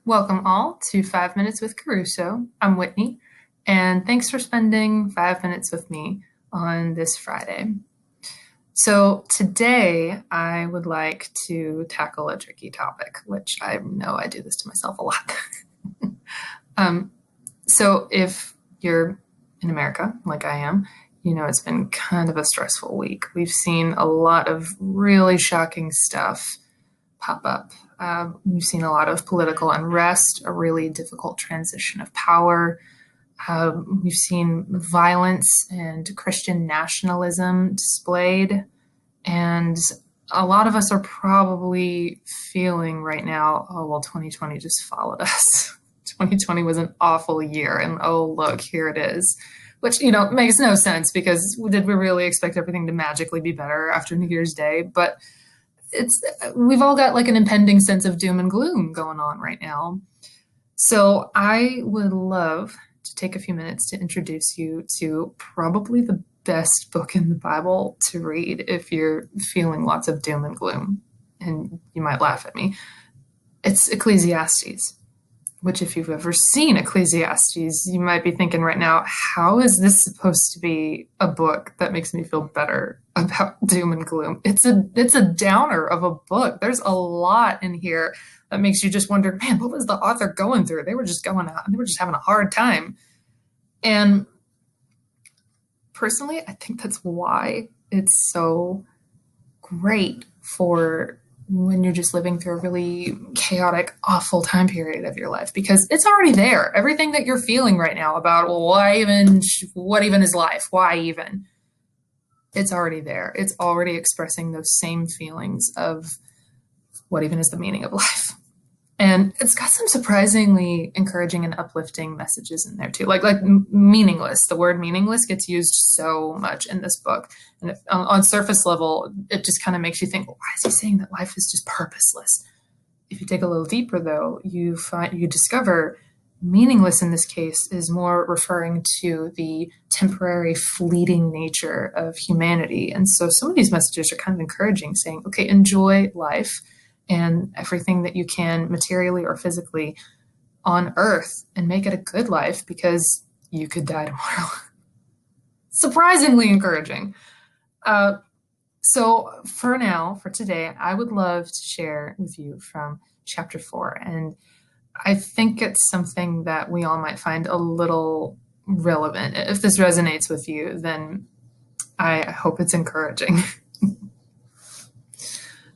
Welcome all to 5 Minutes with Kerusso. I'm Whitney, and thanks for spending 5 minutes with me on this Friday. So today I would like to tackle a tricky topic, which I know I do this to myself a lot. So if you're in America, like I am, you know it's been kind of a stressful week. We've seen a lot of really shocking stuff pop up. We've seen a lot of political unrest, a really difficult transition of power. We've seen violence and Christian nationalism displayed. And a lot of us are probably feeling right now, oh, well, 2020 just followed us. 2020 was an awful year. And oh, look, here it is. Which, makes no sense because did we really expect everything to magically be better after New Year's Day? But we've all got like an impending sense of doom and gloom going on right now. So I would love to take a few minutes to introduce you to probably the best book in the Bible to read if you're feeling lots of doom and gloom. And you might laugh at me. It's Ecclesiastes, which if you've ever seen Ecclesiastes, you might be thinking right now, how is this supposed to be a book that makes me feel better about doom and gloom? It's a downer of a book. There's a lot in here that makes you just wonder, man, what was the author going through? They were just having a hard time. And personally, I think that's why it's so great for when you're just living through a really chaotic, awful time period of your life, because it's already there. Everything that you're feeling right now about, well, what even is life? Why even? It's already there. It's already expressing those same feelings of what even is the meaning of life. And it's got some surprisingly encouraging and uplifting messages in there too. Like meaningless. The word meaningless gets used so much in this book. And on surface level, it just kind of makes you think, well, why is he saying that life is just purposeless? If you dig a little deeper, though, you discover meaningless in this case is more referring to the temporary, fleeting nature of humanity. And so some of these messages are kind of encouraging, saying, okay, enjoy life and everything that you can materially or physically on earth and make it a good life because you could die tomorrow. Surprisingly encouraging. So for today, I would love to share with you from chapter 4. And I think it's something that we all might find a little relevant. If this resonates with you, then I hope it's encouraging.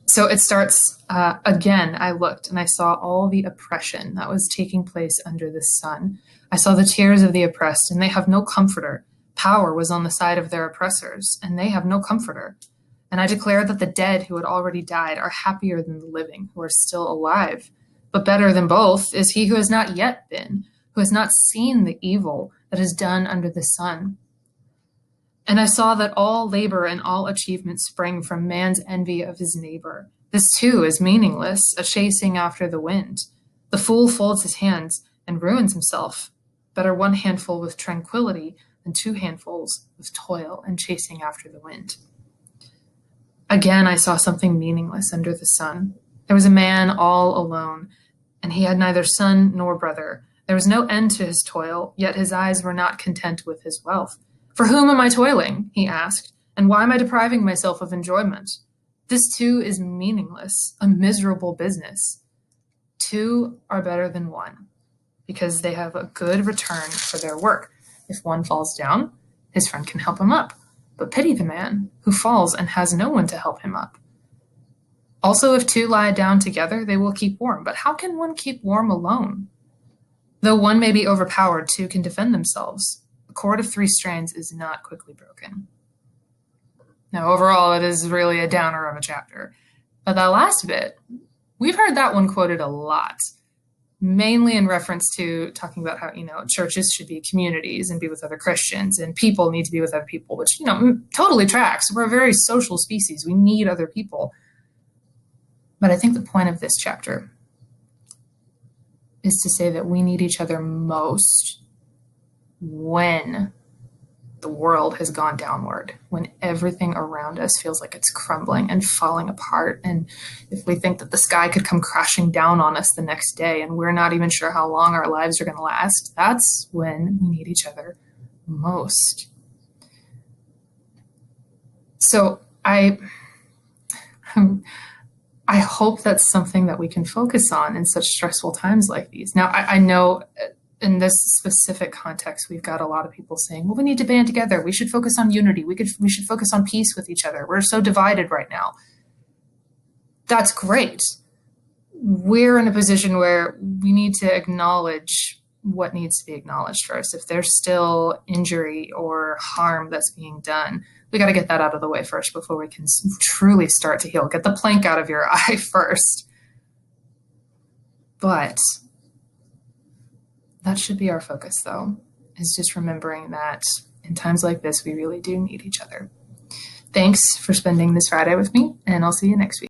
So it starts, again, I looked and I saw all the oppression that was taking place under the sun. I saw the tears of the oppressed, and they have no comforter. Power was on the side of their oppressors, and they have no comforter. And I declare that the dead who had already died are happier than the living who are still alive. But better than both is he who has not yet been, who has not seen the evil that is done under the sun. And I saw that all labor and all achievement sprang from man's envy of his neighbor. This too is meaningless, a chasing after the wind. The fool folds his hands and ruins himself. Better one handful with tranquility than two handfuls with toil and chasing after the wind. Again, I saw something meaningless under the sun. There was a man all alone, and he had neither son nor brother. There was no end to his toil, yet his eyes were not content with his wealth. For whom am I toiling? He asked, and why am I depriving myself of enjoyment? This too is meaningless, a miserable business. Two are better than one, because they have a good return for their work. If one falls down, his friend can help him up. But pity the man who falls and has no one to help him up. Also, if two lie down together, they will keep warm. But how can one keep warm alone? Though one may be overpowered, two can defend themselves. A cord of 3 strands is not quickly broken. Now, overall, it is really a downer of a chapter. But that last bit, we've heard that one quoted a lot, mainly in reference to talking about how, churches should be communities and be with other Christians, and people need to be with other people, which, totally tracks. We're a very social species. We need other people. But I think the point of this chapter is to say that we need each other most when the world has gone downward, when everything around us feels like it's crumbling and falling apart. And if we think that the sky could come crashing down on us the next day and we're not even sure how long our lives are going to last, that's when we need each other most. So I hope that's something that we can focus on in such stressful times like these. Now, I know in this specific context, we've got a lot of people saying, well, we need to band together. We should focus on unity. We should focus on peace with each other. We're so divided right now. That's great. We're in a position where we need to acknowledge what needs to be acknowledged first. If there's still injury or harm that's being done, we got to get that out of the way first before we can truly start to heal. Get the plank out of your eye first. But that should be our focus, though, is just remembering that in times like this, we really do need each other. Thanks for spending this Friday with me, and I'll see you next week.